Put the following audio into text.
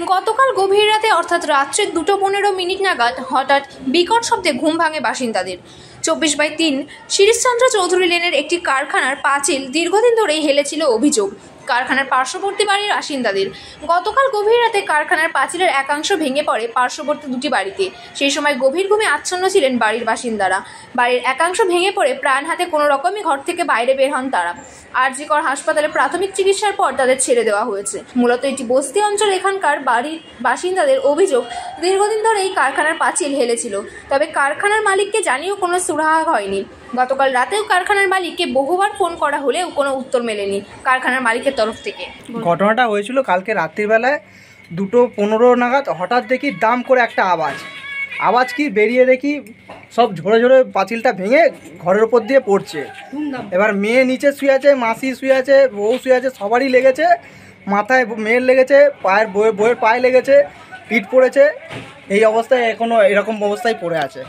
গতকাল গভীর রাতে অর্থাৎ রাত্রে 2:15 নাগাদ হঠাৎ বিকট শব্দে ঘুম ভাঙে বাসিন্দাদের। 24/3 শিরিষচন্দ্র চৌধুরী লেনের একটি কারখানার পাঁচিল দীর্ঘদিন ধরেই হেলেছিল অভিযোগ কারখানার পার্শ্ববর্তী বাড়ির বাসিন্দাদের। গতকাল গভীর রাতে কারখানার পাঁচিলের একাংশ ভেঙে পড়ে পার্শ্ববর্তী দুটি বাড়িতে। সেই সময় গভীর ঘুমে আচ্ছন্ন ছিলেন বাড়ির বাসিন্দারা। বাড়ির একাংশ ভেঙে পড়ে প্রাণ হাতে কোনো রকমই ঘর থেকে বাইরে বের হন তারা। আর.জি. কর হাসপাতালে প্রাথমিক চিকিৎসার পর তাদের ছেড়ে দেওয়া হয়েছে। মূলত এটি বস্তি অঞ্চল। এখানকার বাড়ির বাসিন্দাদের অভিযোগ দীর্ঘদিন ধরে এই কারখানার পাঁচিল হেলেছিল, তবে কারখানার মালিককে জানিয়েও কোনো সুরাহা হয়নি। গতকাল রাতেও কারখানার মালিককে বহুবার ফোন করা হলেও কোনো উত্তর মেলেনি কারখানার মালিকের তরফ থেকে। ঘটনাটা হয়েছিল কালকে রাত্রিবেলায় 2:15 নাগাদ। হঠাৎ দেখি দাম করে একটা আওয়াজ কি বেরিয়ে দেখি সব ঝরে ঝরে পাঁচিলটা ভেঙে ঘরের ওপর দিয়ে পড়ছে। এবার মেয়ে নিচে শুয়ে আছে, মাসি শুয়ে আছে, বউ শুয়ে আছে, সবারই লেগেছে। মাথায় মেয়ের লেগেছে, বউয়ের পায়ে লেগেছে, পিঠ পড়েছে। এই অবস্থায় এখনও এরকম অবস্থায় পড়ে আছে।